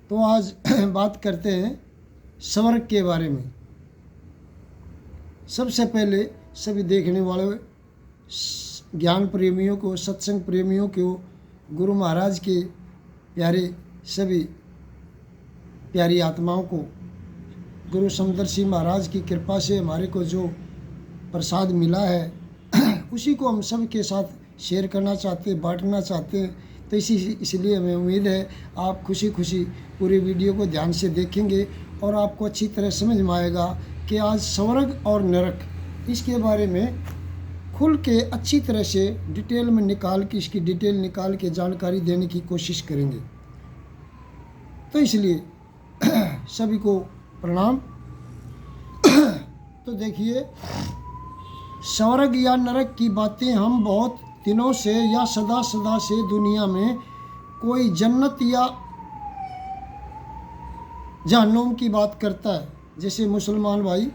तो आज बात करते हैं स्वर्ग के बारे में। सबसे पहले सभी देखने वाले ज्ञान प्रेमियों को, सत्संग प्रेमियों को, गुरु महाराज के प्यारे सभी प्यारी आत्माओं को, गुरु समदर्शी महाराज की कृपा से हमारे को जो प्रसाद मिला है उसी को हम सब के साथ शेयर करना चाहते हैं, बांटना चाहते हैं। तो इसलिए हमें उम्मीद है आप खुशी खुशी पूरी वीडियो को ध्यान से देखेंगे और आपको अच्छी तरह समझ में आएगा कि आज स्वर्ग और नरक इसके बारे में खुल के अच्छी तरह से डिटेल में निकाल के, इसकी डिटेल निकाल के जानकारी देने की कोशिश करेंगे। तो इसलिए सभी को प्रणाम। तो देखिए, स्वर्ग या नरक की बातें हम बहुत दिनों से या सदा सदा से दुनिया में कोई जन्नत या जहन्नुम की बात करता है। जैसे मुसलमान भाई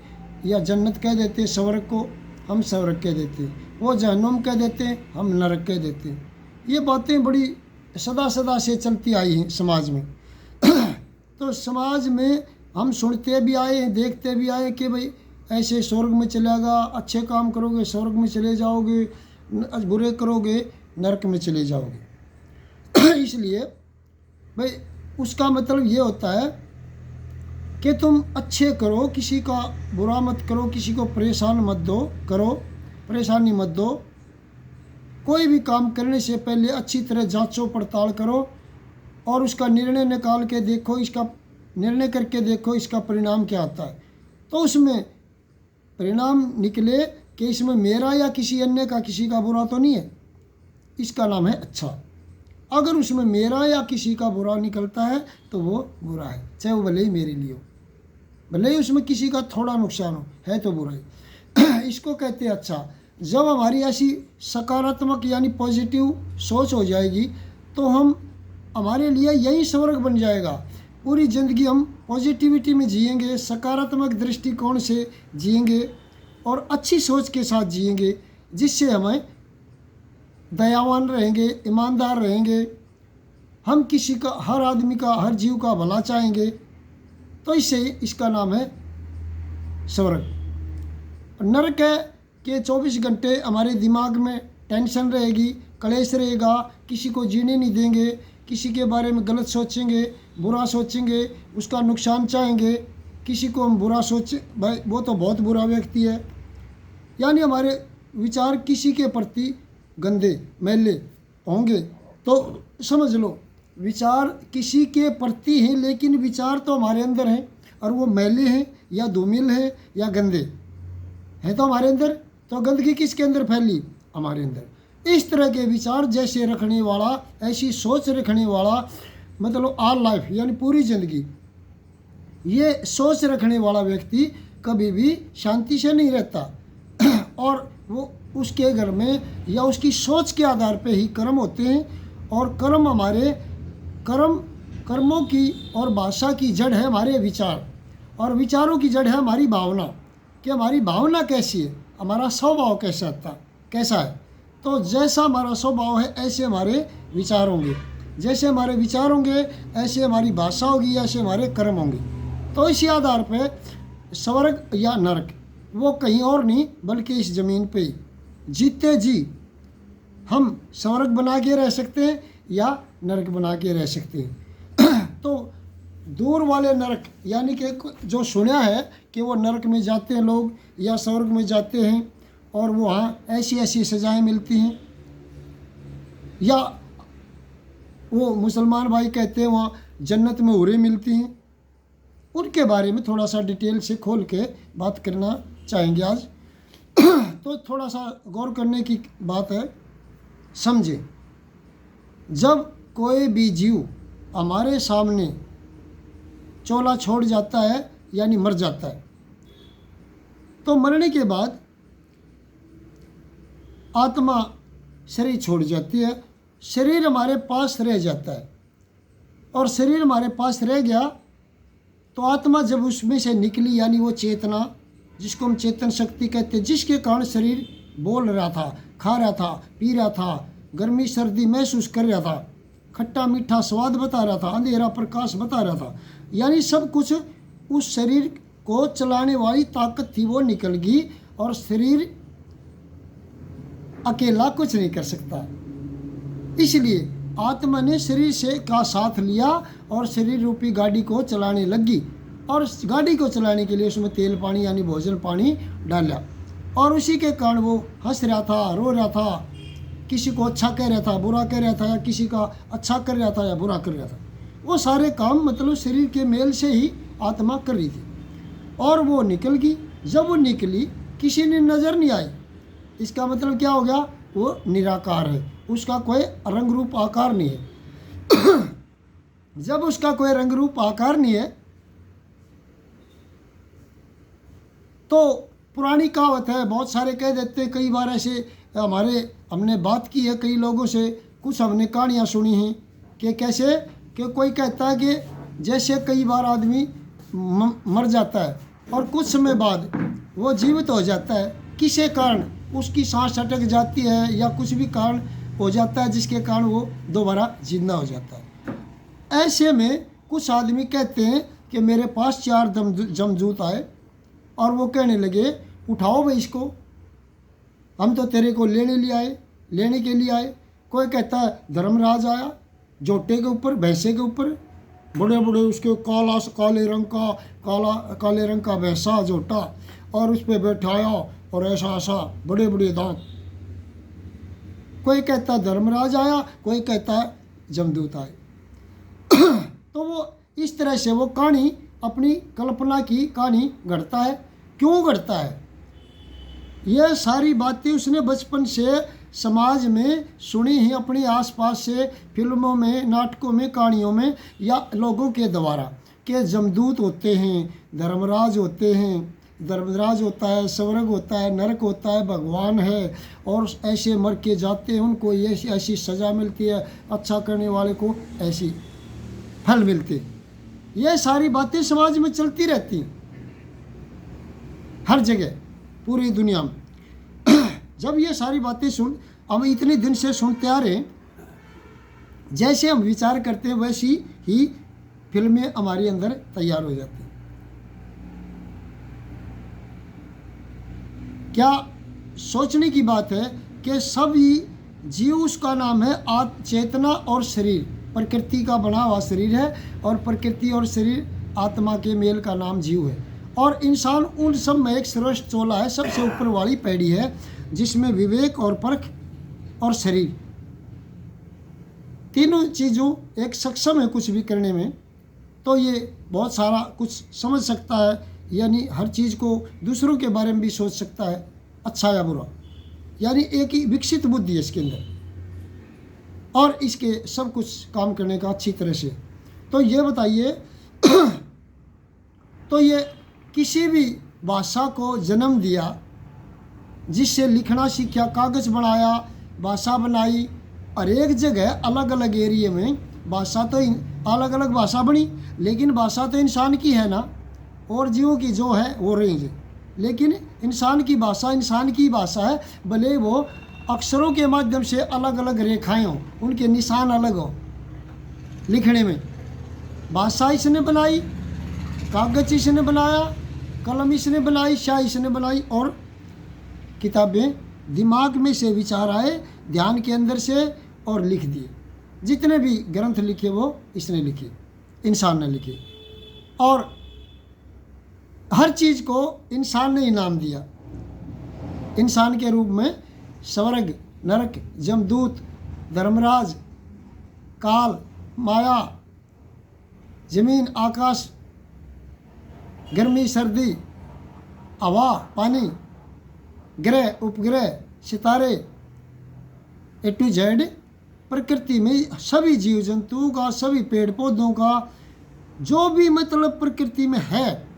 या जन्नत कह देते, स्वर्ग को हम स्वर्ग कह देते, वो जहन्नुम कह देते, हम नरक कह देते। ये बातें बड़ी सदा सदा से चलती आई हैं समाज में। तो समाज में हम सुनते भी आए हैं, देखते भी आए कि भाई ऐसे स्वर्ग में चलेगा, अच्छे काम करोगे स्वर्ग में चले जाओगे, बुरे करोगे नरक में चले जाओगे। इसलिए भाई उसका मतलब ये होता है कि तुम अच्छे करो, किसी का बुरा मत करो, किसी को परेशान मत दो, करो परेशानी मत दो। कोई भी काम करने से पहले अच्छी तरह जांचो पड़ताल करो और उसका निर्णय निकाल के देखो, इसका निर्णय करके देखो इसका परिणाम क्या आता है। तो उसमें परिणाम निकले कि इसमें मेरा या किसी अन्य का, किसी का बुरा तो नहीं है, इसका नाम है अच्छा। अगर उसमें मेरा या किसी का बुरा निकलता है तो वो बुरा है, चाहे वो भले ही मेरे लिए हो, भले ही उसमें किसी का थोड़ा नुकसान हो, है तो बुरा ही। इसको कहते हैं अच्छा। जब हमारी ऐसी सकारात्मक यानी पॉजिटिव सोच हो जाएगी तो हमारे लिए यही स्वर्ग बन जाएगा। पूरी ज़िंदगी हम पॉजिटिविटी में जिएंगे, सकारात्मक दृष्टिकोण से जिएंगे और अच्छी सोच के साथ जिएंगे, जिससे हमें दयावान रहेंगे, ईमानदार रहेंगे, हम किसी का, हर आदमी का, हर जीव का भला चाहेंगे। तो इससे इसका नाम है स्वर्ग। नरक है कि 24 घंटे हमारे दिमाग में टेंशन रहेगी, क्लेश रहेगा, किसी को जीने नहीं देंगे, किसी के बारे में गलत सोचेंगे, बुरा सोचेंगे, उसका नुकसान चाहेंगे, किसी को हम बुरा सोचे भाई वो तो बहुत बुरा व्यक्ति है, यानी हमारे विचार किसी के प्रति गंदे मैले होंगे। तो समझ लो विचार किसी के प्रति हैं, लेकिन विचार तो हमारे अंदर हैं और वो मैले हैं या धूमिल हैं या गंदे हैं तो हमारे अंदर। तो गंदगी किसके अंदर फैली? हमारे अंदर। इस तरह के विचार जैसे रखने वाला, ऐसी सोच रखने वाला, मतलब ऑल लाइफ यानी पूरी ज़िंदगी ये सोच रखने वाला व्यक्ति कभी भी शांति से नहीं रहता। और वो उसके घर में या उसकी सोच के आधार पे ही कर्म होते हैं। और कर्म हमारे कर्मों की और भाषा की जड़ है हमारे विचार, और विचारों की जड़ है हमारी भावना, कि हमारी भावना कैसी है, हमारा स्वभाव कैसा है। तो जैसा हमारा स्वभाव है ऐसे हमारे विचार होंगे, जैसे हमारे विचार होंगे ऐसे हमारी भाषा होगी, ऐसे हमारे कर्म होंगे। तो इसी आधार पर स्वर्ग या नरक वो कहीं और नहीं बल्कि इस ज़मीन पे ही जीते जी हम स्वर्ग बना के रह सकते हैं या नरक बना के रह सकते हैं। तो दूर वाले नरक यानी कि जो सुना है कि वो नरक में जाते हैं लोग या स्वर्ग में जाते हैं और वहाँ ऐसी ऐसी सज़ाएं मिलती हैं, या वो मुसलमान भाई कहते हैं वहाँ जन्नत में हूरें मिलती हैं, उनके बारे में थोड़ा सा डिटेल से खोल के बात करना चाहेंगे आज। तो थोड़ा सा गौर करने की बात है। समझे, जब कोई भी जीव हमारे सामने चोला छोड़ जाता है यानी मर जाता है, तो मरने के बाद आत्मा शरीर छोड़ जाती है, शरीर हमारे पास रह जाता है। और शरीर हमारे पास रह गया तो आत्मा जब उसमें से निकली यानी वो चेतना जिसको हम चेतन शक्ति कहते हैं, जिसके कारण शरीर बोल रहा था, खा रहा था, पी रहा था, गर्मी सर्दी महसूस कर रहा था, खट्टा मीठा स्वाद बता रहा था, अंधेरा प्रकाश बता रहा था। यानी सब कुछ उस शरीर को चलाने वाली ताकत थी वो निकल गई, और शरीर अकेला कुछ नहीं कर सकता। इसलिए आत्मा ने शरीर से का साथ लिया और शरीर रूपी गाड़ी को चलाने लगी, और गाड़ी को चलाने के लिए उसमें तेल पानी यानी भोजन पानी डाला, और उसी के कारण वो हंस रहा था, रो रहा था, किसी को अच्छा कह रहा था, बुरा कह रहा था, या किसी का अच्छा कर रहा था या बुरा कर रहा था। वो सारे काम मतलब शरीर के मेल से ही आत्मा कर रही थी, और वो निकल गई। जब वो निकली किसी ने नज़र नहीं आई, इसका मतलब क्या हो गया, वो निराकार है, उसका कोई रंग रूप आकार नहीं है। जब उसका कोई रंग रूप आकार नहीं है तो पुरानी कहावत है, बहुत सारे कह देते हैं, कई बार ऐसे हमने बात की है कई लोगों से, कुछ हमने कहानियाँ सुनी हैं कि कैसे कि कोई कहता है कि जैसे कई बार आदमी मर जाता है और कुछ समय बाद वो जीवित हो जाता है, किसी कारण उसकी सांस अटक जाती है या कुछ भी कारण हो जाता है जिसके कारण वो दोबारा जिंदा हो जाता है। ऐसे में कुछ आदमी कहते हैं कि मेरे पास 4 जमदूत आए और वो कहने लगे, उठाओ भाई इसको, हम तो तेरे को लेने के लिए आए। कोई कहता है धर्मराज आया, जोटे के ऊपर, भैंसे के ऊपर, बड़े बड़े उसके काले रंग का भैंसा जोटा, और उस पर बैठाया और ऐसा ऐसा बड़े बड़े दांत। कोई कहता है धर्मराज आया, कोई कहता है जमदूत आए। तो वो इस तरह से वो कहानी, अपनी कल्पना की कहानी गढ़ता है। क्यों गढ़ता है? यह सारी बातें उसने बचपन से समाज में सुनी ही, अपने आसपास से, फिल्मों में, नाटकों में, कहानियों में, या लोगों के द्वारा, कि जमदूत होते हैं, धर्मराज होते हैं, धर्मराज होता है, स्वर्ग होता है, नरक होता है, भगवान है, और ऐसे मर के जाते हैं उनको ऐसी सज़ा मिलती है, अच्छा करने वाले को ऐसी फल मिलते। ये सारी बातें समाज में चलती रहती हैं हर जगह, पूरी दुनिया में। जब ये सारी बातें हम इतने दिन से सुनते आ रहे हैं, जैसे हम विचार करते हैं वैसी ही फिल्में हमारे अंदर तैयार हो जाती हैं। क्या सोचने की बात है कि सभी जीव, उसका नाम है चेतना और शरीर, प्रकृति का बना हुआ शरीर है, और प्रकृति और शरीर आत्मा के मेल का नाम जीव है। और इंसान उन सब में एक श्रेष्ठ चोला है, सबसे ऊपर वाली पैड़ी है, जिसमें विवेक और परख और शरीर तीनों चीज़ों एक सक्षम है कुछ भी करने में। तो ये बहुत सारा कुछ समझ सकता है, यानी हर चीज़ को दूसरों के बारे में भी सोच सकता है, अच्छा या बुरा, यानी एक ही विकसित बुद्धि है इसके अंदर, और इसके सब कुछ काम करने का अच्छी तरह से। तो ये बताइए, तो ये किसी भी भाषा को जन्म दिया, जिससे लिखना सीखा, कागज़ बनाया, भाषा बनाई, और एक जगह अलग अलग एरिया में भाषा, तो अलग अलग भाषा बनी, लेकिन भाषा तो इंसान की है ना, और जीवों की जो है वो रेंज है, लेकिन इंसान की भाषा है, भले वो अक्षरों के माध्यम से अलग अलग रेखाएं हों, उनके निशान अलग हों, लिखने में भाषा इसने बनाई, कागज़ इसने बनाया, कलम इसने बनाई, शाही इसने बनाई, और किताबें दिमाग में से विचार आए, ध्यान के अंदर से, और लिख दिए। जितने भी ग्रंथ लिखे वो इसने लिखे, इंसान ने लिखे, और हर चीज़ को इंसान ने इनाम दिया। इंसान के रूप में स्वर्ग, नरक, जमदूत, धर्मराज, काल, माया, जमीन, आकाश, गर्मी, सर्दी, हवा, पानी, ग्रह, उपग्रह, सितारे, ए टू जेड, प्रकृति में सभी जीव जंतुओं का, सभी पेड़ पौधों का, जो भी मतलब प्रकृति में है,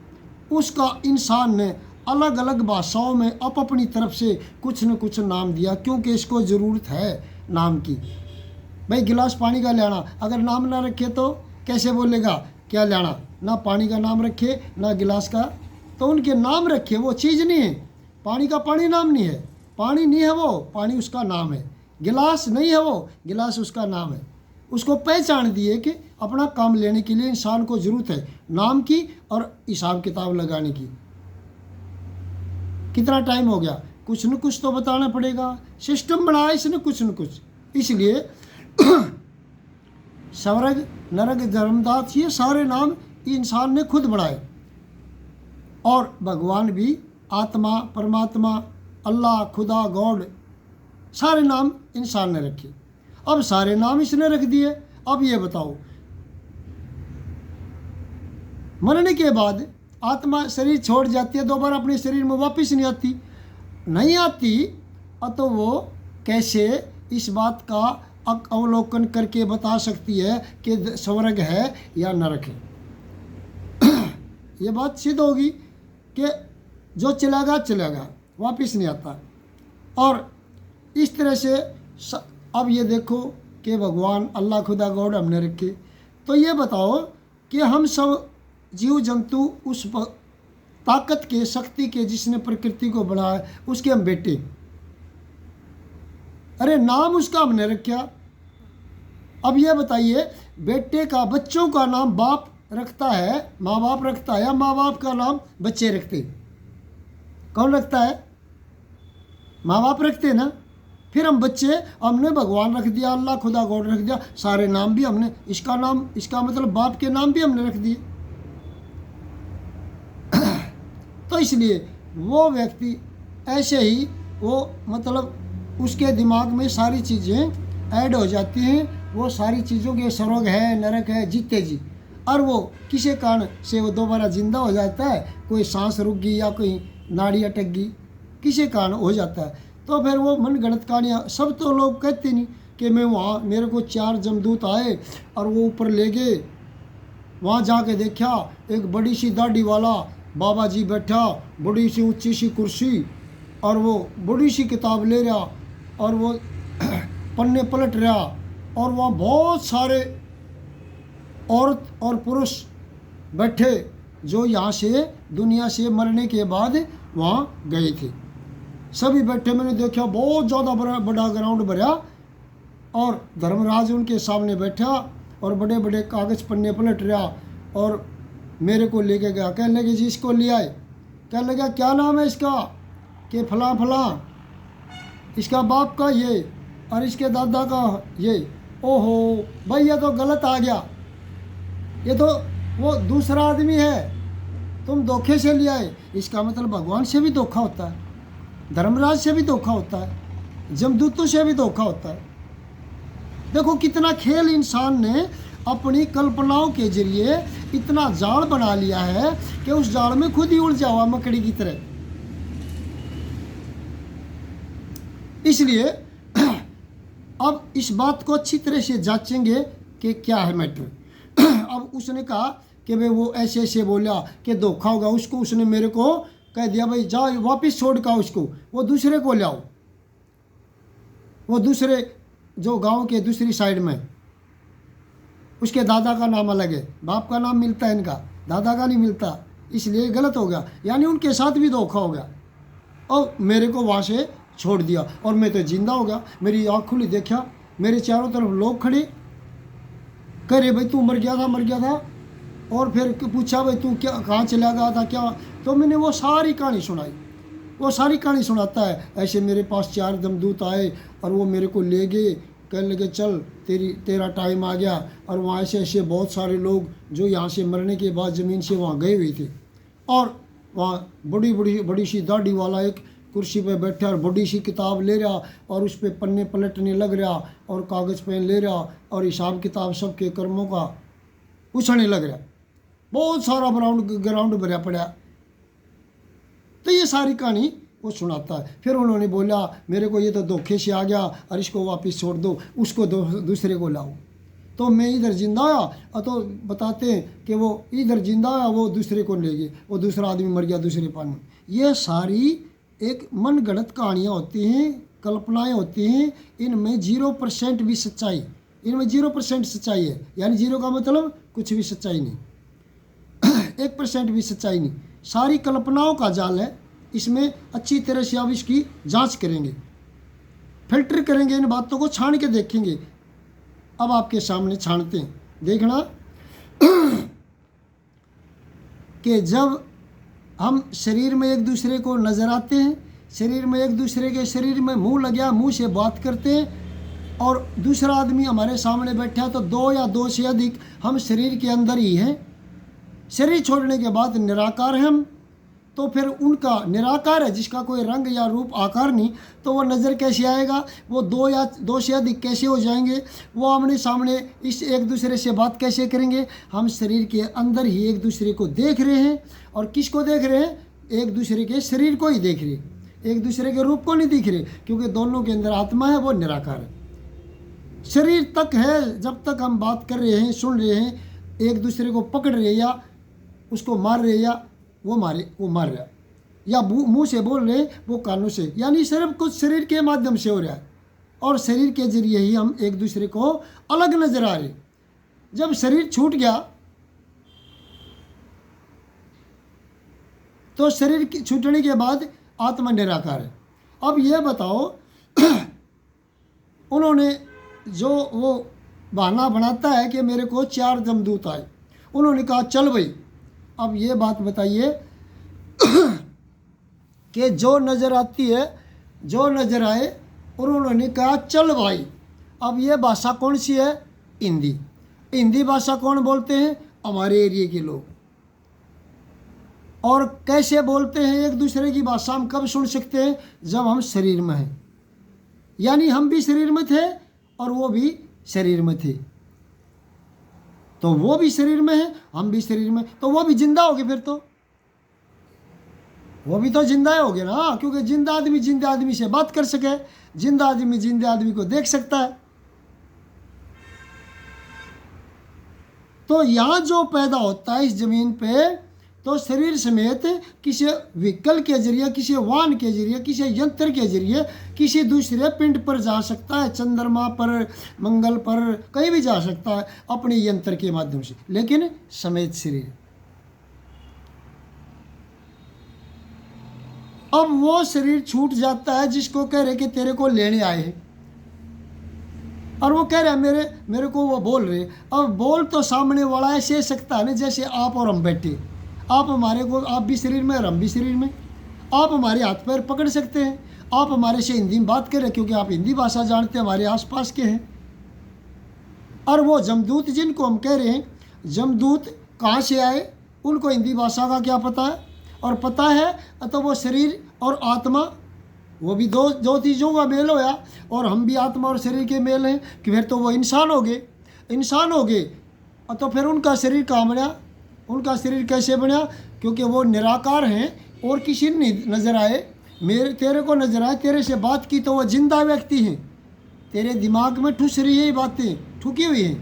उसका इंसान ने अलग अलग भाषाओं में अपनी तरफ से कुछ न कुछ नाम दिया, क्योंकि इसको ज़रूरत है नाम की। भाई गिलास पानी का लेना, अगर नाम ना रखे तो कैसे बोलेगा क्या लेना? ना पानी का नाम रखे, ना गिलास का, तो उनके नाम रखे, वो चीज़ नहीं है। पानी का पानी नाम नहीं है, पानी नहीं है वो, पानी उसका नाम है। गिलास नहीं है वो, गिलास उसका नाम है। उसको पहचान दिए कि अपना काम लेने के लिए इंसान को ज़रूरत है नाम की और हिसाब किताब लगाने की। कितना टाइम हो गया, कुछ न कुछ तो बताना पड़ेगा, सिस्टम बनाया इसने कुछ न कुछ। इसलिए स्वर्ग नरक धर्मदास ये सारे नाम इंसान ने खुद बनाए, और भगवान भी, आत्मा, परमात्मा, अल्लाह, खुदा, गॉड, सारे नाम इंसान ने रखे। अब सारे नाम इसने रख दिए। अब ये बताओ, मरने के बाद आत्मा शरीर छोड़ जाती है, दोबारा अपने शरीर में वापस नहीं आती, नहीं आती, तो वो कैसे इस बात का अवलोकन करके बता सकती है कि स्वर्ग है या नरक है? ये बात सिद्ध होगी कि जो चलेगा वापस नहीं आता। और इस तरह से अब ये देखो कि भगवान, अल्लाह, खुदा, गॉड हमने रखे। तो ये बताओ कि हम सब जीव जंतु उस ताकत के, शक्ति के जिसने प्रकृति को बनाया, उसके हम बेटे। अरे नाम उसका हमने रखा। अब ये बताइए, बेटे का, बच्चों का नाम बाप रखता है, माँ बाप रखता है, या माँ बाप का नाम बच्चे रखते? कौन रखता है? माँ बाप रखते ना। फिर हम बच्चे, हमने भगवान रख दिया, अल्लाह, खुदा, गॉड रख दिया, सारे नाम भी हमने, इसका नाम, इसका मतलब बाप के नाम भी हमने रख दिए। तो इसलिए वो व्यक्ति ऐसे ही, वो मतलब उसके दिमाग में सारी चीज़ें ऐड हो जाती हैं, वो सारी चीज़ों के स्वर्ग है, नरक है, जीते जी, और वो किसी कारण से वो दोबारा जिंदा हो जाता है, कोई सांस रुक गई या कोई नाड़ी अटक गई, किसी कारण हो जाता है। तो फिर वो मन गणत कहानियाँ, सब तो लोग कहते नहीं कि मैं वहाँ, मेरे को 4 जमदूत आए और वो ऊपर ले गए, वहाँ जाके देखा एक बड़ी सी दाढ़ी वाला बाबा जी बैठा, बड़ी सी ऊंची सी कुर्सी, और वो बड़ी सी किताब ले रहा, और वो पन्ने पलट रहा, और वहाँ बहुत सारे औरत और पुरुष बैठे जो यहाँ से, दुनिया से मरने के बाद वहाँ गए थे। सभी बैठे, मैंने देखा बहुत ज़्यादा बड़ा ग्राउंड भरा, और धर्मराज उनके सामने बैठा और बड़े बड़े कागज़ पन्ने पलट रहा, और मेरे को लेके गया। कहने लगे जी इसको ले आए। कहने लगा क्या नाम है इसका? कि फलां फलां, इसका बाप का ये, और इसके दादा का ये। ओहो भाई, ये तो गलत आ गया, ये तो वो दूसरा आदमी है, तुम धोखे से ले आए। इसका मतलब भगवान से भी धोखा होता है, धर्मराज से भी धोखा होता है, जमदूतों से भी धोखा होता है। देखो कितना खेल इंसान ने अपनी कल्पनाओं के जरिए इतना जाल बना लिया है कि उस जाल में खुद ही उलझा हुआ मकड़ी की तरह। इसलिए अब इस बात को अच्छी तरह से जांचेंगे कि क्या है मैटर। अब उसने कहा कि भाई वो ऐसे ऐसे बोला कि धोखा होगा उसको, उसने मेरे को कह दिया भाई जाओ वापस छोड़ का उसको, वो दूसरे को ले आओ, वो दूसरे जो गांव के दूसरी साइड में, उसके दादा का नाम अलग है, बाप का नाम मिलता है इनका, दादा का नहीं मिलता, इसलिए गलत हो गया। यानी उनके साथ भी धोखा हो गया, और मेरे को वहाँ से छोड़ दिया, और मैं तो जिंदा हो गया। मेरी आँख खुली, देखा मेरे चारों तरफ लोग खड़े, कह रहे भाई तू मर गया था, मर गया था। और फिर पूछा भाई तू क्या, कहाँ चला गया था क्या? तो मैंने वो सारी कहानी सुनाई, वो सारी कहानी सुनाता है। ऐसे मेरे पास 4 जमदूत आए और वो मेरे को ले गए, कहने लगे चल तेरा टाइम आ गया। और वहाँ ऐसे ऐसे बहुत सारे लोग जो यहाँ से मरने के बाद ज़मीन से वहाँ गए हुए थे, और वहाँ बड़ी सी दाढ़ी वाला एक कुर्सी पे बैठा और बड़ी सी किताब ले रहा, और उस पर पन्ने पलटने लग रहा, और कागज़ पेन ले रहा, और हिसाब किताब सबके कर्मों का पूछने लग रहा। बहुत सारा ग्राउंड भरा पड़ा। तो ये सारी कहानी वो सुनाता है। फिर उन्होंने बोला मेरे को ये तो धोखे से आ गया, और इसको वापस छोड़ दो, उसको दूसरे को लाओ। तो मैं इधर जिंदा आया, और तो बताते हैं कि वो इधर जिंदा आया, वो दूसरे को ले गए, वो दूसरा आदमी मर गया दूसरे पानी। ये सारी एक मन गढ़ंत कहानियाँ होती हैं, कल्पनाएं होती हैं, इनमें 0% भी सच्चाई, इनमें 0% सच्चाई है। यानी 0 का मतलब कुछ भी सच्चाई नहीं, 1% भी सच्चाई नहीं, सारी कल्पनाओं का जाल है। इसमें अच्छी तरह से आप इसकी जांच करेंगे, फिल्टर करेंगे, इन बातों को छान के देखेंगे। अब आपके सामने छानते हैं, देखना कि जब हम शरीर में एक दूसरे को नज़र आते हैं, शरीर में एक दूसरे के शरीर में मुंह लग गया, मुंह से बात करते हैं और दूसरा आदमी हमारे सामने बैठा तो दो या दो से अधिक हम शरीर के अंदर ही हैं। शरीर छोड़ने के बाद निराकार हैं हम, तो फिर उनका निराकार है जिसका कोई रंग या रूप आकार नहीं, तो वो नज़र कैसे आएगा, वो दो या दो से अधिक कैसे हो जाएंगे, वो आमने सामने इस एक दूसरे से बात कैसे करेंगे। हम शरीर के अंदर ही एक दूसरे को देख रहे हैं, और किसको देख रहे हैं, एक दूसरे के शरीर को ही देख रहे, एक दूसरे के रूप को नहीं दिख रहे, क्योंकि दोनों के अंदर आत्मा है, वो निराकार है। शरीर तक है, जब तक हम बात कर रहे हैं, सुन रहे हैं, एक दूसरे को पकड़ रहे या उसको मार रहे या वो मार रहा है, या मुंह से बोल रहे वो कानों से, यानी सिर्फ कुछ शरीर के माध्यम से हो रहा है, और शरीर के जरिए ही हम एक दूसरे को अलग नजर आ रहे। जब शरीर छूट गया तो शरीर छूटने के बाद आत्मा निराकार है। अब ये बताओ उन्होंने जो वो बहाना बनाता है कि मेरे को 4 जमदूत आए, उन्होंने कहा चल भाई। अब ये बात बताइए कि जो नज़र आती है, जो नज़र आए, और उन्होंने कहा चल भाई। अब ये भाषा कौन सी है, हिंदी। हिंदी भाषा कौन बोलते हैं, हमारे एरिया के लोग। और कैसे बोलते हैं एक दूसरे की भाषा हम कब सुन सकते हैं, जब हम शरीर में हैं, यानी हम भी शरीर में थे और वो भी शरीर में थे, तो वो भी शरीर में है, हम भी शरीर में, तो वो भी जिंदा हो गए, फिर तो वो भी तो जिंदा हो गए ना, क्योंकि जिंदा आदमी से बात कर सके, जिंदा आदमी को देख सकता है। तो यहाँ जो पैदा होता है इस जमीन पे, तो शरीर समेत किसी व्हीकल के जरिए, किसी वाहन के जरिए, किसी यंत्र के जरिए किसी दूसरे पिंड पर जा सकता है, चंद्रमा पर, मंगल पर, कहीं भी जा सकता है अपने यंत्र के माध्यम से, लेकिन समेत शरीर। अब वो शरीर छूट जाता है जिसको कह रहे कि तेरे को लेने आए हैं, और वो कह रहा है मेरे को वो बोल रहे। अब बोल तो सामने वाला ऐसे सकता है ना, जैसे आप और हम बैठे, आप हमारे को, आप भी शरीर में और हम भी शरीर में, आप हमारे हाथ पैर पकड़ सकते हैं, आप हमारे से हिंदी में बात करें क्योंकि आप हिंदी भाषा जानते हैं, हमारे आसपास के हैं। और वो जमदूत जिनको हम कह रहे हैं, जमदूत कहाँ से आए, उनको हिंदी भाषा का क्या पता है, और पता है तो वो शरीर और आत्मा, वो भी दो चीज़ों का मेल होया, और हम भी आत्मा और शरीर के मेल हैं, कि फिर तो वो इंसान हो गए। तो फिर उनका शरीर कहाँ बना, उनका शरीर कैसे बना, क्योंकि वो निराकार हैं और किसी नहीं नज़र आए, तेरे को नज़र आए, तेरे से बात की तो वो जिंदा व्यक्ति हैं, तेरे दिमाग में ठुस रही है बातें, ठुकी हुई हैं,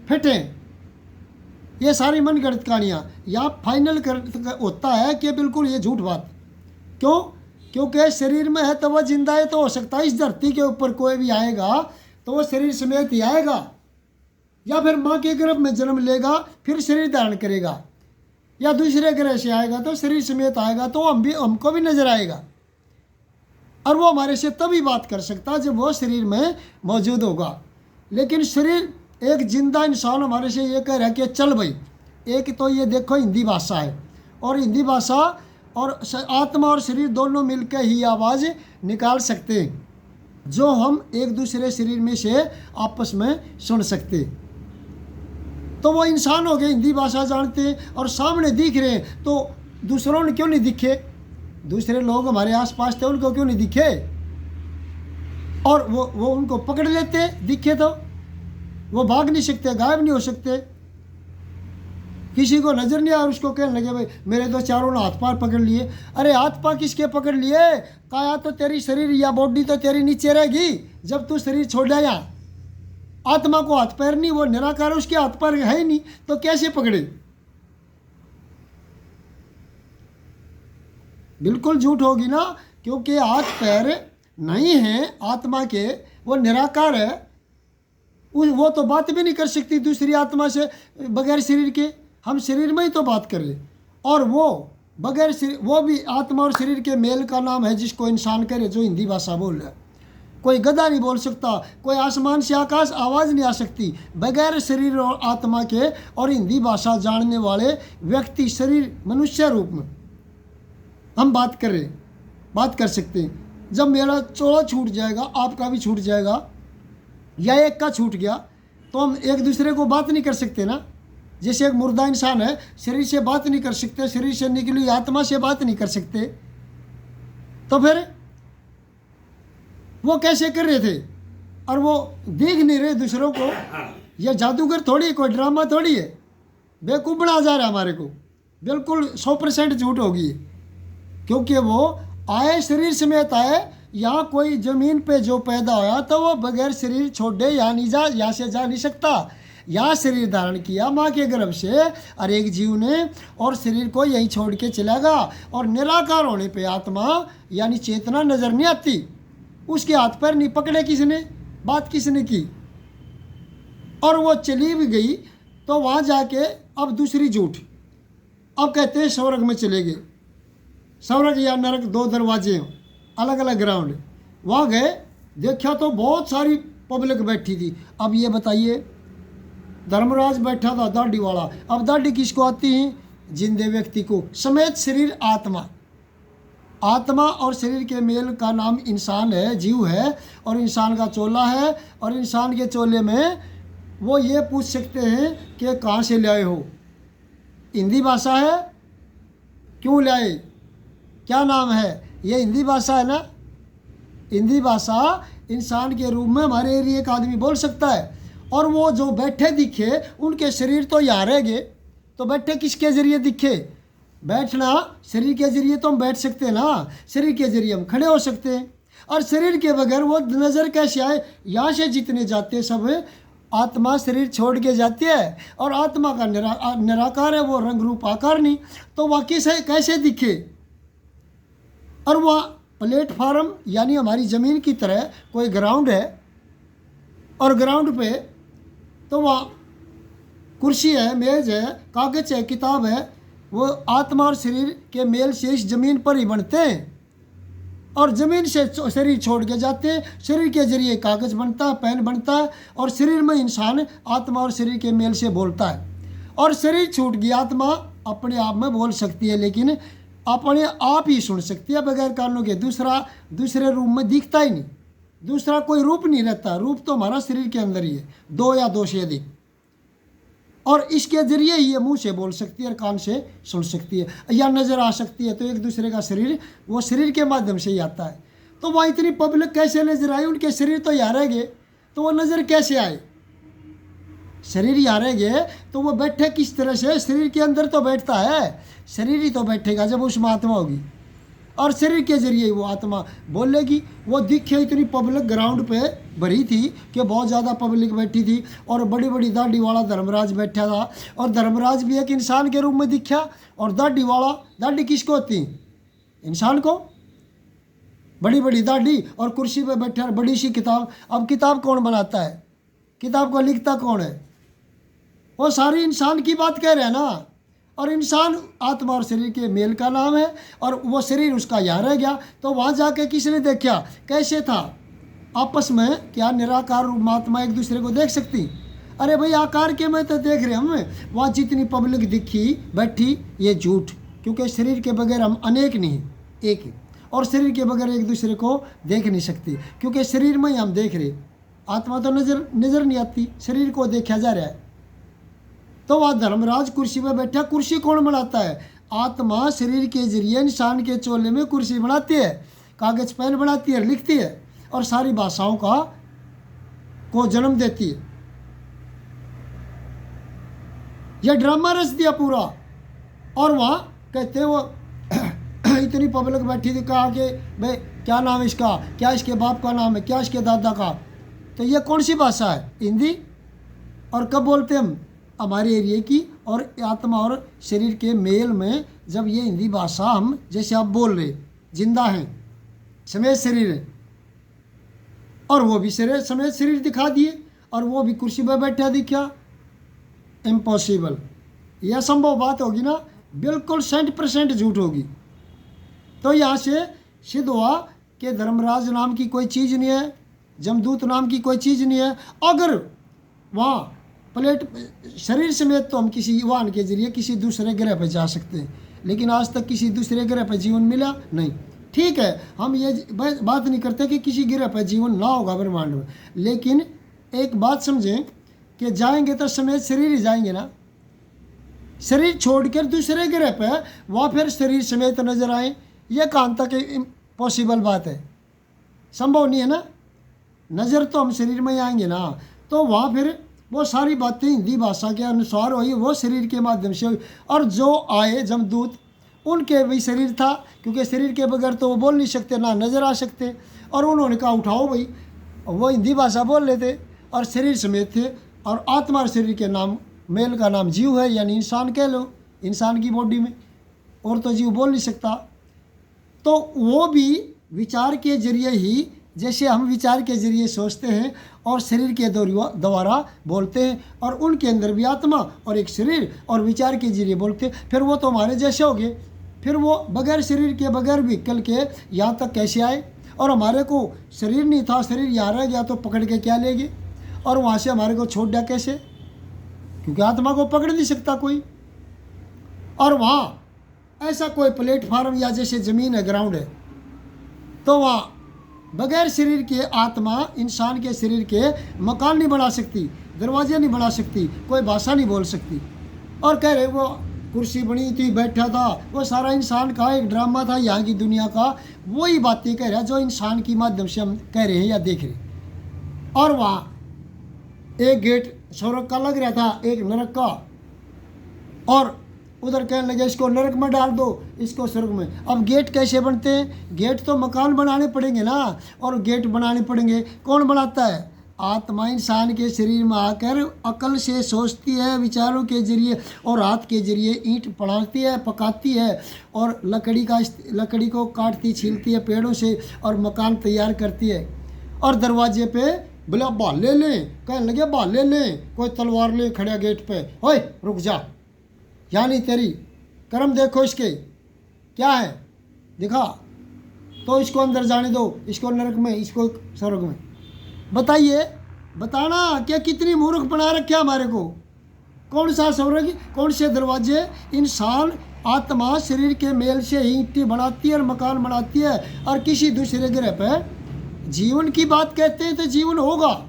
फिट हैं। ये सारी मनगढ़ंत कहानियाँ, या फाइनल होता है कि बिल्कुल ये झूठ बात। क्यों, क्योंकि शरीर में है तो वह जिंदा है, तो हो सकता है इस धरती के ऊपर कोई भी आएगा तो वो शरीर समेत ही आएगा, या फिर माँ के गर्भ में जन्म लेगा फिर शरीर धारण करेगा, या दूसरे ग्रह से आएगा तो शरीर समेत आएगा, तो हमको भी नजर आएगा, और वो हमारे से तभी बात कर सकता है जब वो शरीर में मौजूद होगा। लेकिन शरीर, एक जिंदा इंसान हमारे से ये कह रहा है कि चल भाई। एक तो ये देखो हिंदी भाषा है, और हिंदी भाषा और आत्मा और शरीर दोनों मिलकर ही आवाज़ निकाल सकते हैं, जो हम एक दूसरे शरीर में से आपस में सुन सकते। तो वो इंसान हो गए, हिंदी भाषा जानते हैं और सामने दिख रहे हैं, तो दूसरों ने क्यों नहीं दिखे, दूसरे लोग हमारे आसपास थे उनको क्यों नहीं दिखे, और वो उनको पकड़ लेते, दिखे तो वो भाग नहीं सकते, गायब नहीं हो सकते। किसी को नजर नहीं आया, उसको कहने लगे भाई मेरे तो चारों ने हाथ पार पकड़ लिए। अरे हाथ पार किसके पकड़ लिए, काया तो तेरी शरीर या बॉडी तो तेरी नीचे रहेगी जब तू शरीर छोड़ जाएगा। आत्मा को हाथ पैर नहीं, वो निराकार, उसके हाथ पैर है ही नहीं, तो कैसे पकड़े। बिल्कुल झूठ होगी ना, क्योंकि हाथ पैर नहीं है आत्मा के, वो निराकार है, वो तो बात भी नहीं कर सकती दूसरी आत्मा से बगैर शरीर के। हम शरीर में ही तो बात कर रहे, और वो बगैर शरीर, वो भी आत्मा और शरीर के मेल का नाम है जिसको इंसान करे, जो हिंदी भाषा बोल रहा है। कोई गधा नहीं बोल सकता, कोई आसमान से आकाश आवाज़ नहीं आ सकती बगैर शरीर और आत्मा के। और हिंदी भाषा जानने वाले व्यक्ति शरीर मनुष्य रूप में हम बात कर रहे, बात कर सकते हैं। जब मेरा चौड़ा छूट जाएगा, आपका भी छूट जाएगा, या एक का छूट गया, तो हम एक दूसरे को बात नहीं कर सकते ना। जैसे एक मुर्दा इंसान है, शरीर से बात नहीं कर सकते, शरीर से निकली आत्मा से बात नहीं कर सकते, तो फिर वो कैसे कर रहे थे? और वो देख नहीं रहे दूसरों को। ये जादूगर थोड़ी, कोई ड्रामा थोड़ी है, बेवकूफ़ बना जा रहा है हमारे को। बिल्कुल 100% झूठ होगी, क्योंकि वो आए शरीर समेत आए। यहाँ कोई ज़मीन पे जो पैदा होया तो वो बगैर शरीर छोड़े यहाँ से जा नहीं सकता। यहाँ शरीर धारण किया माँ के गर्भ से और एक जीव ने, और शरीर को यहीं छोड़ के चलेगा। और निराकार होने पे आत्मा यानी चेतना नज़र नहीं आती, उसके हाथ पैर नहीं पकड़े किसने, बात किसने की, और वो चली भी गई। तो वहाँ जाके अब दूसरी झूठ, अब कहते हैं स्वर्ग में चले गए। स्वर्ग या नरक 2 दरवाजे हैं, अलग अलग ग्राउंड। वहाँ गए, देखा तो बहुत सारी पब्लिक बैठी थी। अब ये बताइए, धर्मराज बैठा था दाढ़ी वाला। अब दाढ़ी किसको आती है? जिंदे व्यक्ति को, समेत शरीर आत्मा। आत्मा और शरीर के मेल का नाम इंसान है, जीव है, और इंसान का चोला है। और इंसान के चोले में वो ये पूछ सकते हैं कि कहाँ से लाए हो, हिंदी भाषा है, क्यों लाए, क्या नाम है, ये हिंदी भाषा है ना। हिंदी भाषा इंसान के रूप में हमारे एरिया का आदमी बोल सकता है। और वो जो बैठे दिखे, उनके शरीर तो यहाँ रह गए, तो बैठे किसके ज़रिए दिखे? बैठना शरीर के ज़रिए तो हम बैठ सकते हैं ना, शरीर के ज़रिए हम खड़े हो सकते हैं। और शरीर के बगैर वो नज़र कैसे आए? यहाँ से जितने जाते सब आत्मा शरीर छोड़ के जाती है, और आत्मा का निराकार है, वो रंग रूप आकार नहीं, तो वह कैसे दिखे? और वह प्लेटफार्म यानी हमारी ज़मीन की तरह कोई ग्राउंड है, और ग्राउंड पे तो वह कुर्सी है, मेज़ है, कागज़ है, किताब है। वो आत्मा और शरीर के मेल से इस ज़मीन पर ही बनते हैं, और ज़मीन से शरीर छोड़ के जाते हैं। शरीर के जरिए कागज़ बनता है, पेन बनता है, और शरीर में इंसान आत्मा और शरीर के मेल से बोलता है। और शरीर छूट गया, आत्मा अपने आप में बोल सकती है, लेकिन अपने आप ही सुन सकती है बगैर कानों के। दूसरे रूप में दिखता ही नहीं, दूसरा कोई रूप नहीं रहता। रूप तो हमारा शरीर के अंदर ही है, 2 या 2 से अधिक। और इसके ज़रिए ही ये मुंह से बोल सकती है और कान से सुन सकती है, या नज़र आ सकती है। तो एक दूसरे का शरीर वो शरीर के माध्यम से ही आता है। तो वहाँ इतनी पब्लिक कैसे नज़र आई? उनके शरीर तो यहाँ रह गए, तो वो नज़र कैसे आए? शरीर यहाँ रह गए तो वो बैठे किस तरह से? शरीर के अंदर तो बैठता है, शरीर ही तो बैठेगा जब उसमें आत्मा होगी, और शरीर के जरिए ही वो आत्मा बोलेगी। वो दिखे इतनी पब्लिक ग्राउंड पे भरी थी कि बहुत ज़्यादा पब्लिक बैठी थी, और बड़ी बड़ी दाढ़ी वाला धर्मराज बैठा था। और धर्मराज भी एक इंसान के रूप में दिखा। और दाढ़ी वाला, दाढ़ी किसको होती? इंसान को, बड़ी बड़ी दाढ़ी, और कुर्सी पे बैठा, बड़ी सी किताब। अब किताब कौन बनाता है? किताब को लिखता कौन है? वो सारी इंसान की बात कह रहे हैं ना। और इंसान आत्मा और शरीर के मेल का नाम है, और वो शरीर उसका यहाँ रह गया। तो वहाँ जाके किसने देखा? कैसे था? आपस में क्या निराकार रूप आत्मा एक दूसरे को देख सकती? अरे भाई, आकार के में तो देख रहे हम। वहाँ जितनी पब्लिक दिखी बैठी, ये झूठ, क्योंकि शरीर के बगैर हम अनेक नहीं, एक ही। और शरीर के बगैर एक दूसरे को देख नहीं सकती, क्योंकि शरीर में ही हम देख रहे, आत्मा तो नज़र नहीं आती, शरीर को देखा जा रहा है। तो वह धर्मराज कुर्सी पर बैठा। कुर्सी कौन बनाता है? आत्मा शरीर के जरिए इंसान के चोले में कुर्सी बनाती है, कागज़ पेन बनाती है, लिखती है, और सारी भाषाओं को जन्म देती है। यह ड्रामा रच दिया पूरा। और वहाँ कहते हैं वो इतनी पब्लिक बैठी थी, कहा कि भाई क्या नाम है इसका, क्या इसके बाप का नाम है, क्या इसके दादा का। तो ये कौन सी भाषा है? हिंदी। और कब बोलते हम? हमारे एरिया की और आत्मा और शरीर के मेल में जब ये हिंदी भाषा हम, जैसे आप बोल रहे, जिंदा हैं, समेत शरीर है, और वो भी शरीर समेत शरीर दिखा दिए, और वो भी कुर्सी पर बैठा दिखा। इम्पॉसिबल, यह असंभव बात होगी ना, बिल्कुल 100% झूठ होगी। तो यहाँ से सिद्ध हुआ कि धर्मराज नाम की कोई चीज़ नहीं है, जमदूत नाम की कोई चीज़ नहीं है। अगर वहाँ प्लेट शरीर समेत तो हम किसी वाहन के जरिए किसी दूसरे ग्रह पर जा सकते हैं, लेकिन आज तक किसी दूसरे ग्रह पर जीवन मिला नहीं। ठीक है, हम ये बात नहीं करते कि किसी ग्रह पर जीवन ना होगा ब्रह्मांड में, लेकिन एक बात समझें कि जाएंगे तो समेत शरीर ही जाएंगे ना। शरीर छोड़कर दूसरे ग्रह पर वहाँ फिर शरीर समेत नजर आए, ये कहाँ तक पॉसिबल बात है? संभव नहीं है ना। नज़र तो हम शरीर में ही आएंगे ना, तो वहाँ फिर वो सारी बातें हिंदी भाषा के अनुसार हुई, वो शरीर के माध्यम से हुई। और जो आए जमदूत उनके भी शरीर था, क्योंकि शरीर के बगैर तो वो बोल नहीं सकते ना नज़र आ सकते। और उन्होंने कहा उठाओ भाई, वो हिंदी भाषा बोल लेते और शरीर समेत थे। और आत्मा और शरीर के नाम, मेल का नाम जीव है, यानी इंसान कह लो, इंसान की बॉडी में, और तो जीव बोल नहीं सकता। तो वो भी विचार के जरिए ही, जैसे हम विचार के जरिए सोचते हैं और शरीर के द्वारा बोलते हैं, और उनके अंदर भी आत्मा और एक शरीर और विचार के जरिए बोलते हैं, फिर वो तो हमारे जैसे हो गए। फिर वो बगैर शरीर के, बगैर व्हीकल के यहाँ तक कैसे आए? और हमारे को शरीर नहीं था, शरीर यहाँ रह गया तो पकड़ के क्या लेंगे? और वहाँ से हमारे को छोड़ दिया कैसे? क्योंकि आत्मा को पकड़ नहीं सकता कोई। और वहाँ ऐसा कोई प्लेटफार्म या जैसे ज़मीन है, ग्राउंड है, तो वहाँ बगैर शरीर के आत्मा इंसान के शरीर के मकान नहीं बना सकती, दरवाजे नहीं बना सकती, कोई भाषा नहीं बोल सकती। और कह रहे वो कुर्सी बनी थी, बैठा था, वो सारा इंसान का एक ड्रामा था यहाँ की दुनिया का। वही बातें कह रहा है जो इंसान की माध्यम से हम कह रहे हैं या देख रहे हैं। और वहाँ एक गेट स्वर्ग का लग रहा था, एक नरक का, और उधर कहने लगे इसको नरक में डाल दो, इसको स्वर्ग में। अब गेट कैसे बनते हैं? गेट तो मकान बनाने पड़ेंगे ना, और गेट बनाने पड़ेंगे। कौन बनाता है? आत्मा इंसान के शरीर में आकर अकल से सोचती है, विचारों के जरिए और हाथ के जरिए ईंट पड़ाती है, पकाती है, और लकड़ी को काटती छीलती है पेड़ों से, और मकान तैयार करती है। और दरवाजे पे बोला बाल ले लें, कहने लगे बाल ले लें, कोई तलवार ले खड़ा गेट पे, ओए रुक जा, यानी तेरी कर्म देखो इसके क्या है, दिखा, तो इसको अंदर जाने दो, इसको नरक में, इसको स्वर्ग में। बताइए, बताना क्या कितनी मूर्ख बना रखा हमारे को? कौन सा स्वर्ग, कौन से दरवाजे? इंसान आत्मा शरीर के मेल से ही ईंटें बनाती है और मकान बनाती है। और किसी दूसरे ग्रह पर जीवन की बात कहते हैं तो जीवन होगा,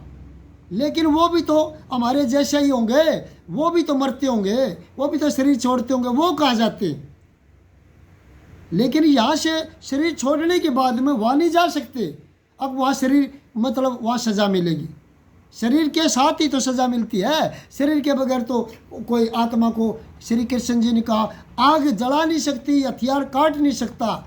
लेकिन वो भी तो हमारे जैसे ही होंगे, वो भी तो मरते होंगे, वो भी तो शरीर छोड़ते होंगे, वो कहाँ जाते? लेकिन यहाँ से शरीर छोड़ने के बाद में वहाँ नहीं जा सकते। अब वहाँ शरीर मतलब वहाँ सज़ा मिलेगी, शरीर के साथ ही तो सज़ा मिलती है। शरीर के बगैर तो कोई आत्मा को, श्री कृष्ण जी ने कहा, आग जला नहीं सकती, हथियार काट नहीं सकता,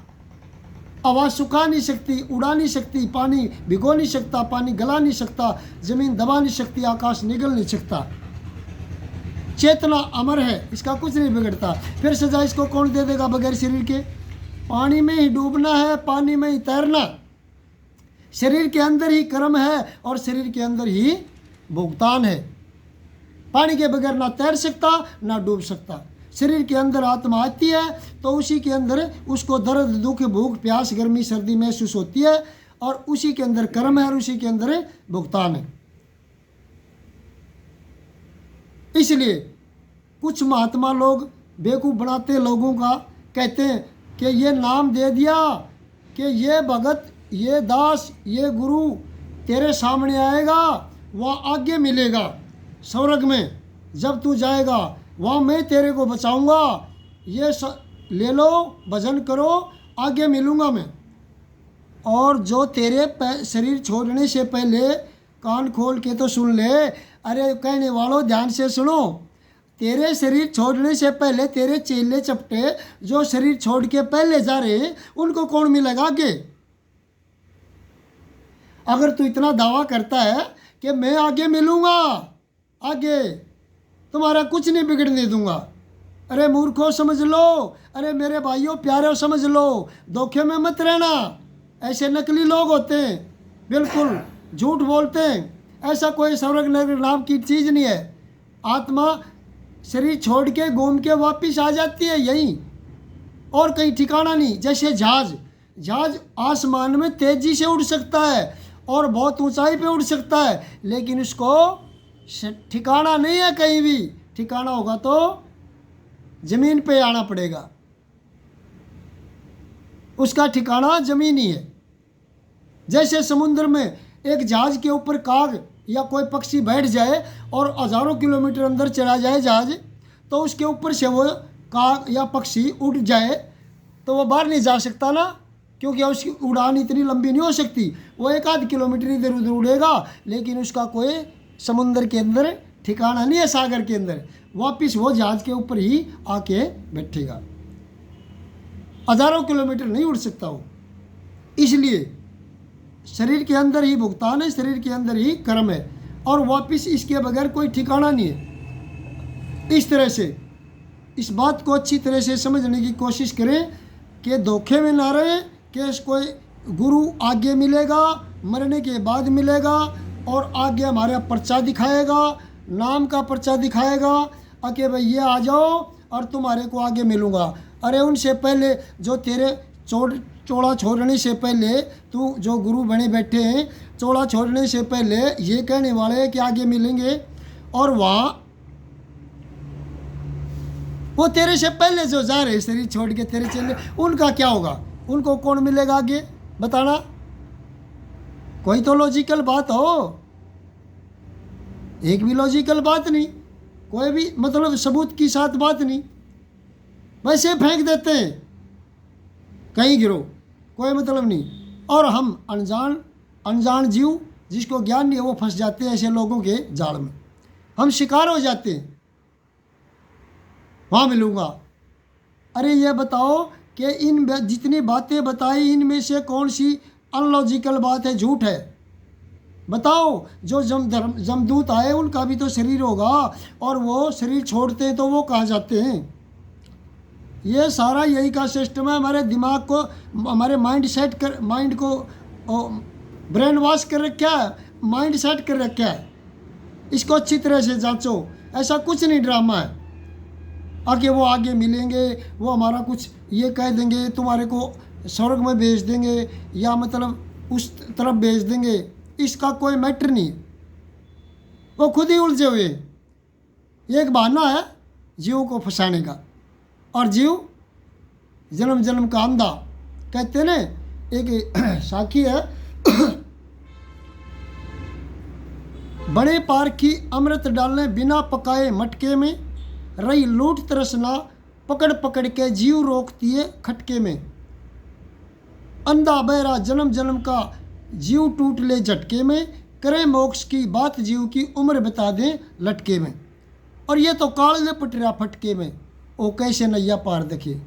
आवाज़ सुखा नहीं सकती, उड़ा नहीं सकती, पानी भिगो नहीं सकता, पानी गला नहीं सकता, ज़मीन दबा नहीं सकती, आकाश निगल नहीं सकता। चेतना अमर है, इसका कुछ नहीं बिगड़ता। फिर सजा इसको कौन दे देगा बगैर शरीर के? पानी में ही डूबना है, पानी में ही तैरना। शरीर के अंदर ही कर्म है और शरीर के अंदर ही भुगतान है। पानी के बगैर ना तैर सकता ना डूब सकता। शरीर के अंदर आत्मा आती है तो उसी के अंदर उसको दर्द, दुख, भूख, प्यास, गर्मी, सर्दी महसूस होती है, और उसी के अंदर कर्म है और उसी के अंदर भुगतान है। इसलिए कुछ महात्मा लोग बेवकूफ़ बनाते लोगों का, कहते हैं कि ये नाम दे दिया कि ये भगत, ये दास, ये गुरु तेरे सामने आएगा, वह आगे मिलेगा स्वर्ग में। जब तू जाएगा वहाँ मैं तेरे को बचाऊंगा, ये ले लो, भजन करो, आगे मिलूंगा मैं। और जो तेरे शरीर छोड़ने से पहले, कान खोल के तो सुन ले, अरे कहने वालों ध्यान से सुनो, तेरे शरीर छोड़ने से पहले तेरे चेले चपटे जो शरीर छोड़ के पहले जा रहे हैं, उनको कौन मिलेगा आगे? अगर तू इतना दावा करता है कि मैं आगे मिलूंगा, आगे तुम्हारा कुछ नहीं बिगड़ने दूंगा, अरे मूर्खों समझ लो, अरे मेरे भाइयों प्यारों समझ लो, धोखे में मत रहना। ऐसे नकली लोग होते हैं, बिल्कुल झूठ बोलते हैं। ऐसा कोई स्वर्ग नरक नाम की चीज़ नहीं है। आत्मा शरीर छोड़ के घूम के वापस आ जाती है यहीं, और कहीं ठिकाना नहीं। जैसे जहाज आसमान में तेजी से उड़ सकता है और बहुत ऊंचाई पे उड़ सकता है, लेकिन उसको ठिकाना नहीं है कहीं भी। ठिकाना होगा तो ज़मीन पे आना पड़ेगा, उसका ठिकाना ज़मीन ही है। जैसे समुद्र में एक जहाज़ के ऊपर काग या कोई पक्षी बैठ जाए और हज़ारों किलोमीटर अंदर चला जाए जहाज़, तो उसके ऊपर से वो काग या पक्षी उड़ जाए तो वो बाहर नहीं जा सकता ना, क्योंकि उसकी उड़ान इतनी लंबी नहीं हो सकती। वो एक आध किलोमीटर इधर उधर उड़ेगा, लेकिन उसका कोई समुद्र के अंदर ठिकाना नहीं है, सागर के अंदर। वापस वो जहाज़ के ऊपर ही आके बैठेगा, हज़ारों किलोमीटर नहीं उड़ सकता वो। इसलिए शरीर के अंदर ही भुगतान है, शरीर के अंदर ही कर्म है, और वापस इसके बगैर कोई ठिकाना नहीं है। इस तरह से इस बात को अच्छी तरह से समझने की कोशिश करें कि धोखे में ना रहें कि कोई गुरु आगे मिलेगा, मरने के बाद मिलेगा, और आगे हमारा पर्चा दिखाएगा, नाम का पर्चा दिखाएगा, कि भाई ये आ जाओ और तुम्हारे को आगे मिलूँगा। अरे उनसे पहले जो तेरे चोड़ा छोड़ने से पहले, तू जो गुरु बने बैठे हैं, चोड़ा छोड़ने से पहले ये कहने वाले हैं कि आगे मिलेंगे, और वहाँ वो तेरे से पहले जो जा रहे शरीर छोड़ के तेरे चले, उनका क्या होगा? उनको कौन मिलेगा आगे? बताना, कोई तो लॉजिकल बात हो। एक भी लॉजिकल बात नहीं, कोई भी मतलब सबूत की साथ बात नहीं, वैसे फेंक देते हैं कहीं गिरो, कोई मतलब नहीं। और हम अनजान जीव जिसको ज्ञान नहीं है वो फंस जाते हैं ऐसे लोगों के जाल में, हम शिकार हो जाते हैं। वहाँ मिलूँगा। अरे ये बताओ कि इन जितनी बातें बताई इनमें से कौन सी अनलॉजिकल बात है, झूठ है? बताओ। जो जमदूत आए उनका भी तो शरीर होगा, और वो शरीर छोड़ते हैं तो वो कहाँ जाते हैं? ये सारा यही का सिस्टम है। हमारे दिमाग को, हमारे माइंड को ब्रेन वॉश कर रखा है, माइंड सेट कर रखा है। इसको अच्छी तरह से जांचो, ऐसा कुछ नहीं ड्रामा है। आगे वो आगे मिलेंगे, वो हमारा कुछ ये कह देंगे, तुम्हारे को स्वर्ग में भेज देंगे या मतलब उस तरफ भेज देंगे, इसका कोई मैटर नहीं। वो खुद ही उलझे हुए। एक बहाना है जीव को फंसाने का, और जीव जन्म जन्म का अंधा। कहते ना, एक साखी है, बड़े पार की अमृत डालने बिना पकाए मटके में, रही लूट तरसना पकड़ पकड़ के जीव रोकती है खटके में। अंधा बहरा जन्म जन्म का जीव टूट ले झटके में, करे मोक्ष की बात जीव की उम्र बता दे लटके में। और ये तो काल ने पटरा फटके में, ओ कैसे नैया पार दखे।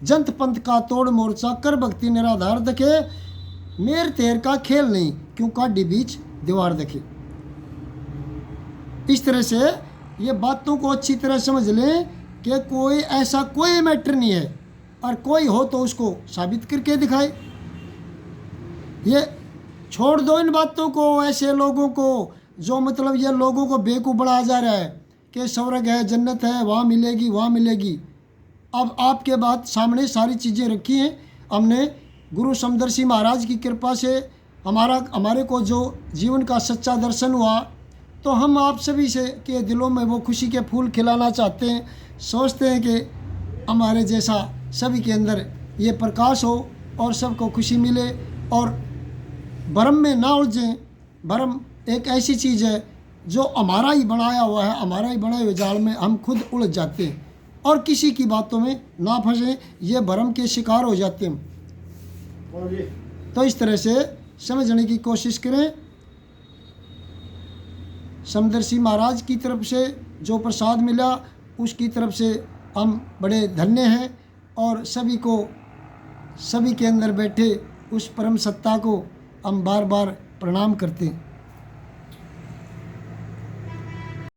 जंत पंथ का तोड़ मोर्चा कर भक्ति निराधार दखे, मेर तेर का खेल नहीं क्यों काटी बीच दीवार दखे। इस तरह से ये बातों को अच्छी तरह समझ लें कि कोई ऐसा कोई मैटर नहीं है, और कोई हो तो उसको साबित करके दिखाए। ये छोड़ दो इन बातों को, ऐसे लोगों को जो मतलब ये लोगों को बेवकूफ़ बनाया जा रहा है कि स्वर्ग है, जन्नत है, वहाँ मिलेगी वहाँ मिलेगी। अब आपके बात सामने सारी चीज़ें रखी हैं हमने। गुरु समदर्शी महाराज की कृपा से हमारे को जो जीवन का सच्चा दर्शन हुआ, तो हम आप सभी से के दिलों में वो खुशी के फूल खिलाना चाहते हैं। सोचते हैं कि हमारे जैसा सभी के अंदर ये प्रकाश हो और सबको खुशी मिले, और भ्रम में ना उलझें। भ्रम एक ऐसी चीज़ है जो हमारा ही बनाया हुआ है, हमारा ही बनाए हुए जाल में हम खुद उलझ जाते हैं, और किसी की बातों में ना फंसें, ये भ्रम के शिकार हो जाते हैं। तो इस तरह से समझने की कोशिश करें। समदर्शी महाराज की तरफ से जो प्रसाद मिला उसकी तरफ से हम बड़े धन्य हैं, और सभी के अंदर बैठे उस परम सत्ता को हम बार बार प्रणाम करते हैं।